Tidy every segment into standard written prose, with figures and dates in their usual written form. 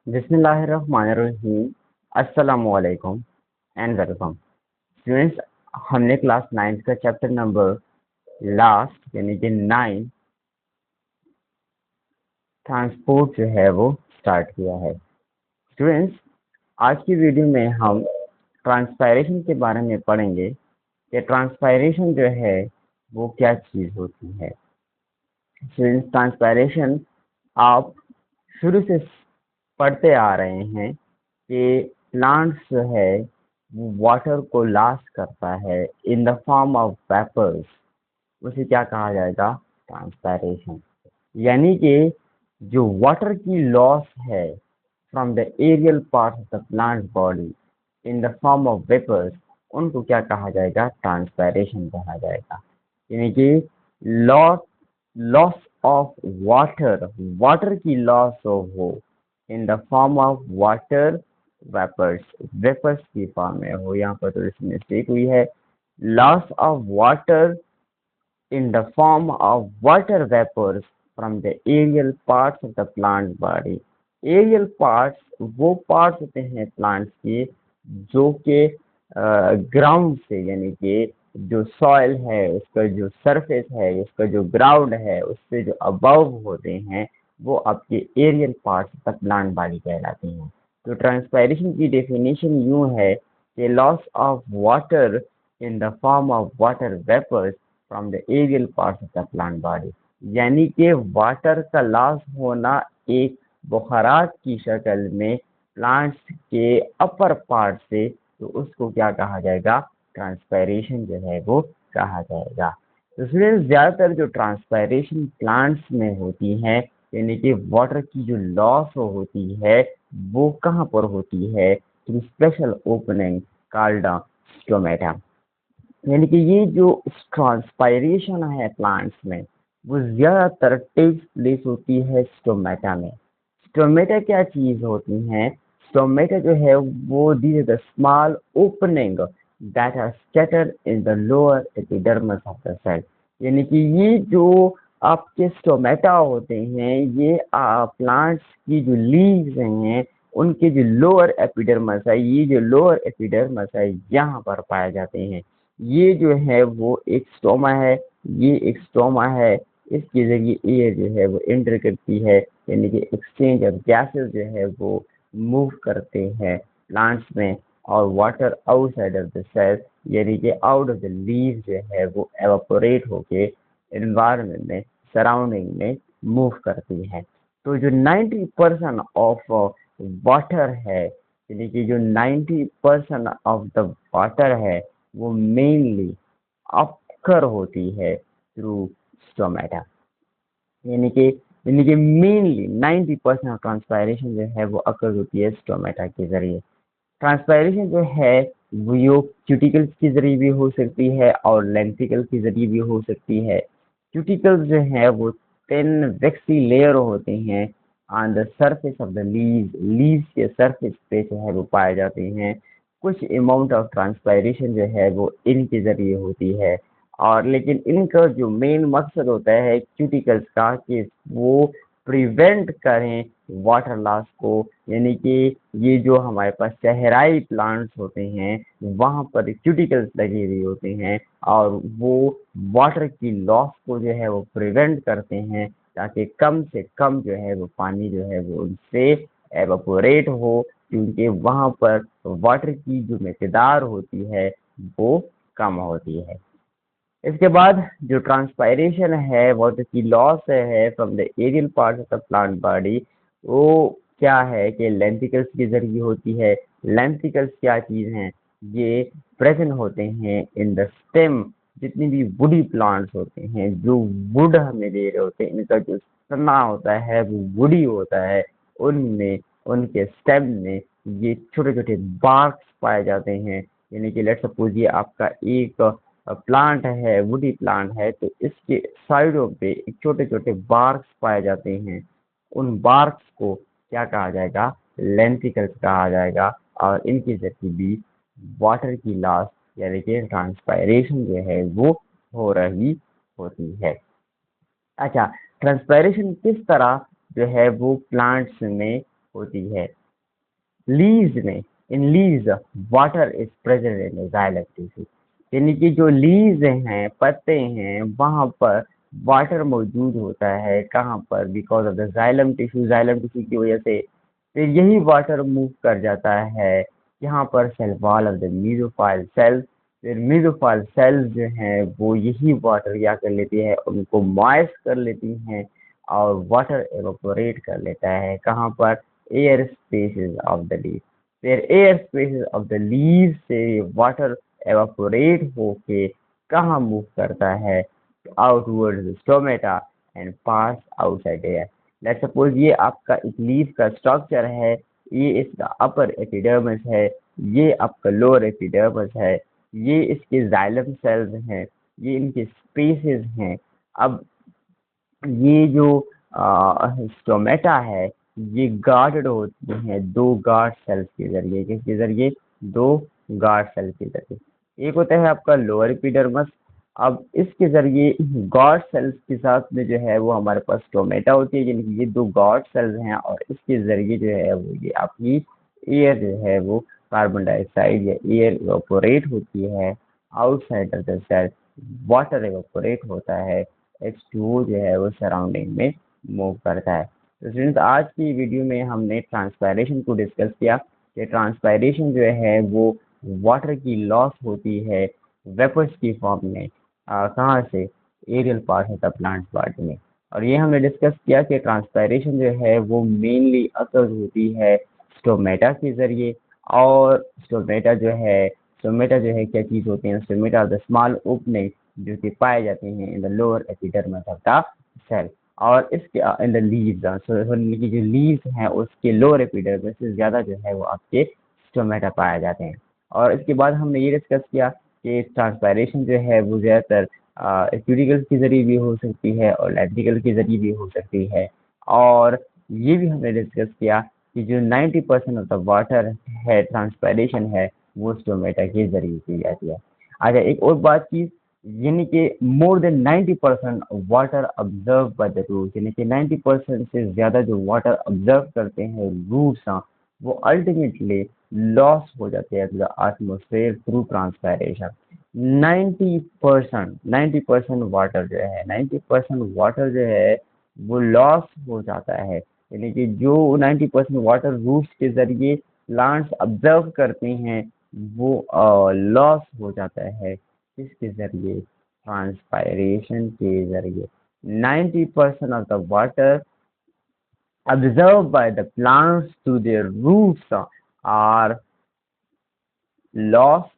बिस्मिल्लाहिर्रहमानिर्रहीम। अस्सलामुअलैकुम and welcome students. हमने क्लास 9 का चैप्टर नंबर लास्ट यानी कि 9 ट्रांसपोर्ट जो है वो स्टार्ट किया है। स्टूडेंट्स, आज की वीडियो में हम ट्रांसपायरेशन के बारे में पढ़ेंगे कि ट्रांसपायरेशन जो है वो क्या चीज़ होती है। स्टूडेंट्स, ट्रांसपायरेशन आप शुरू से पढ़ते आ रहे हैं कि प्लांट्स जो है वो वाटर को लॉस करता है in the form of vapours. उसे क्या कहा जाएगा? ट्रांसपायरेशन। यानी कि जो वाटर की लॉस है from the aerial part of the plant body in the form of vapours, उनको क्या कहा जाएगा? ट्रांसपायरेशन कहा जाएगा। यानी कि loss loss of water, water की लॉस हो in the form of water vapours, vapours की फॉर्म में हो। यहाँ पर थोड़ी सी मिस्टेक हुई है। Loss of water in the form of water vapors from the aerial parts of the plant body। Aerial parts वो पार्ट्स होते हैं प्लांट्स के जो कि ग्राउंड से, यानी कि जो सॉइल है उसका जो सरफेस है, उसका जो ग्राउंड है उससे जो अबव होते हैं, वो आपके aerial parts of the plant body कहलाते हैं। तो ट्रांसपायरेशन की डेफिनेशन यूं है कि loss of water in the form of water vapours from the aerial parts of the plant body. यानी कि वाटर का लॉस होना एक बुखारात की शक्ल में प्लांट्स के अपर पार्ट से, तो उसको क्या कहा जाएगा? ट्रांसपायरेशन जो है वो कहा जाएगा। तो स्टूडेंट्स, ज़्यादातर जो ट्रांसपायरेशन प्लांट्स में होती है, यानी कि वाटर की जो लॉस होती है, वो कहाँ पर होती है? Through special opening called stomata. यानी कि ये जो ट्रांसपायरेशन है प्लांट्स में, वो ज्यादातर टेक्स प्लेस होती है स्टोमेटा में। स्टोमेटा क्या चीज होती है? स्टोमेटा जो है वो these are the small opening that are scattered in the lower epidermis of the cell. यानी कि ये जो आपके स्टोमेटा होते हैं, ये प्लांट्स की जो लीव्स हैं उनके जो लोअर एपिडर्मिस है, ये जो लोअर एपिडर्मिस है यहाँ पर पाए जाते हैं। ये जो है वो एक स्टोमा है, ये एक स्टोमा है। इसके जरिए एयर जो है वो एंटर करती है, यानी कि एक्सचेंज ऑफ गैसेस जो है वो मूव करते हैं प्लांट्स में, और water outside of the cell यानी कि आउट ऑफ द लीव जो है वो एवापोरेट होके एनवायरनमेंट में, सराउंडिंग में मूव करती है। तो जो 90% ऑफ वाटर है, यानी कि जो 90% ऑफ द वाटर है वो मेनली अक्कर होती है थ्रू स्टोमेटा। यानी कि मेनली 90% ट्रांसपायरेशन जो है वो अकर होती है स्टोमेटा के जरिए। ट्रांसपायरेशन जो है वो यो क्यूटिकल्स के जरिए भी हो सकती है और लेंटिकल्स के जरिए भी हो सकती है। क्यूटिकल्स जो है वो 10 वैक्सी लेयर होते हैं on the surface of the leaves के सरफेस पे जो है वो पाए जाते हैं। कुछ अमाउंट ऑफ ट्रांसपायरेशन जो है वो इनके जरिए होती है, और लेकिन इनका जो मेन मकसद होता है क्यूटिकल्स का कि वो प्रिवेंट करें वाटर लॉस को। यानी कि ये जो हमारे पास सहराई प्लांट्स होते हैं वहाँ पर क्यूटिकल्स लगे हुए होते हैं, और वो वाटर की लॉस को जो है वो प्रिवेंट करते हैं, ताकि कम से कम जो है वो पानी जो है वो उनसे एवापोरेट हो, क्योंकि वहाँ पर वाटर की जो मकदार होती है वो कम होती है। इसके बाद जो ट्रांसपायरेशन है, वाटर की लॉस है from the aerial part of the plant body, वो क्या है कि लेंटिकल्स के जरिए होती है। लेंटिकल्स क्या चीज़ हैं? ये प्रेजेंट होते हैं इन द स्टेम। जितनी भी वुडी प्लांट्स होते हैं, जो वुड हमें दे रहे होते हैं, इनका जो तना होता है वो वुडी होता है, उनमें, उनके स्टेम में ये छोटे छोटे बार्क्स पाए जाते हैं। यानी कि लेट्स सपोज ये आपका एक प्लांट है, वुडी प्लांट है, तो इसके साइडों पे एक छोटे छोटे बार्क्स पाए जाते हैं। उन बार्क्स को क्या कहा जाएगा? लेंटिकल्स कहा जाएगा। और इनके जरिए भी वाटर की लॉस यानी कि ट्रांसपायरेशन जो है वो हो रही होती है। अच्छा, ट्रांसपायरेशन किस तरह जो है वो प्लांट्स में होती है। लीव्स में, in leaves water is present in xylem tissue, यानी कि जो लीव्स हैं, पत्ते हैं, वहां पर वाटर मौजूद होता है। कहाँ पर? Because of the xylem tissue, xylem tissue की वजह से फिर यही वाटर मूव कर जाता है यहाँ पर cell wall of the mesophyll cells. फिर मीजोफाइल सेल्स जो हैं वो यही वाटर क्या कर लेती है, उनको मॉइस्ट कर लेती हैं और वाटर एवापोरेट कर लेता है। कहाँ पर? Air spaces of the leave. फिर air spaces of the leave से वाटर एवापोरेट होके कहाँ मूव करता है? Outward stomata and pass outside air. Let's suppose ये आपका एक लीफ का स्ट्रक्चर है, ये इसका अपर एपिडर्मिस है, ये आपका लोअर एपिडर्मिस है, ये इसके जाइलम सेल्स हैं, ये इनके स्पेसेस हैं। अब ये जो स्टोमेटा है, ये गार्डेड होती हैं दो गार्ड सेल्स के जरिए। किसके जरिए? दो गार्ड सेल के जरिए। एक होता है आपका लोअर एपिडर्मिस। अब इसके जरिए गार्ड सेल्स के साथ में जो है वो हमारे पास स्टोमेटा होती है, यानी कि ये दो गार्ड सेल्स हैं और इसके जरिए जो है वो ये आपकी एयर जो है वो कार्बन डाइऑक्साइड या एयर इवापोरेट होती है outside of the cell, water evaporate होता है, H2O जो है वो सराउंडिंग में मूव करता है। तो स्टूडेंट्स, आज की वीडियो में हमने ट्रांसपायरेशन को डिस्कस किया कि ट्रांसपायरेशन जो है वो वाटर की लॉस होती है वेपर्स की फॉर्म में। कहाँ से? एरियल पार्ट होता है प्लांट पार्ट में। और ये हमने डिस्कस किया कि ट्रांसपायरेशन जो है वो मेनली अकर होती है स्टोमेटा के जरिए। और स्टोमेटा जो है क्या चीज़ होती है? Stomata of the small opening जो कि पाए जाते हैं in the lower epidermis of the cell. और इसके इन द लीव्स, की जो लीव्स हैं उसके लोअर एपिडर्मिस से ज़्यादा जो है वो आपके स्टोमेटा पाए जाते हैं। और इसके बाद हमने ये डिस्कस किया कि ट्रांसपायरेशन जो है वो ज़्यादातर क्यूटिकल के ज़रिए भी हो सकती है और लैक्टिकल के ज़रिए भी हो सकती है। और ये भी हमने डिस्कस किया कि जो 90% ऑफ द वाटर है, ट्रांसपायरेशन है, वो स्टोमेटा के ज़रिए की जाती है। अच्छा, एक और बात चीज़, यानी कि more than 90% water observe by the roots, यानी कि 90% से ज़्यादा जो वाटर ऑब्जर्व करते हैं रूट्स, वो अल्टीमेटली लॉस हो जाते हैं to the atmosphere through transpiration. 90% water जो है, 90% वाटर जो है वो लॉस हो जाता है। यानी कि जो 90% वाटर रूट्स के जरिए प्लांट्स ऑब्जर्व करते हैं वो लॉस हो जाता है। किसके जरिए? ट्रांसपायरेशन के जरिए। 90% of the water absorbed by the plants to their roots are lost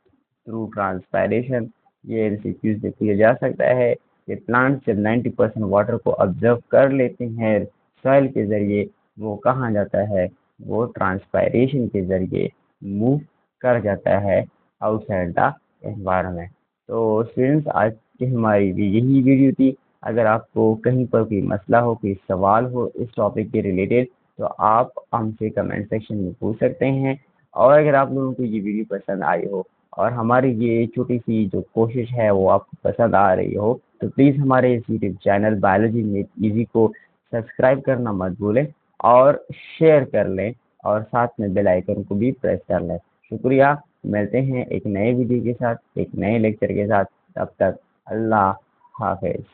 through transpiration। ये एमसीक्यूज से पूछा जा सकता है कि प्लांट जब 90% वाटर को ऑब्जर्व कर लेते हैं सॉइल के जरिए, वो कहाँ जाता है? वो ट्रांसपायरेशन के जरिए मूव कर जाता है आउटसाइड द एनवायरनमेंट। तो स्टूडेंट्स, आज की हमारी भी यही वीडियो थी। अगर आपको कहीं पर कोई मसला हो, कोई सवाल हो इस टॉपिक के रिलेटेड, तो आप हमसे कमेंट सेक्शन में पूछ सकते हैं। और अगर आप लोगों को ये वीडियो पसंद आई हो और हमारी ये छोटी सी जो कोशिश है वो आपको पसंद आ रही हो, तो प्लीज़ हमारे इस YouTube channel biology made easy को सब्सक्राइब करना मत भूलें और शेयर कर लें और साथ में बेल आइकन को भी प्रेस कर लें। शुक्रिया। मिलते हैं एक नए वीडियो के साथ, एक नए लेक्चर के साथ। तब तक अल्लाह हाफिज़।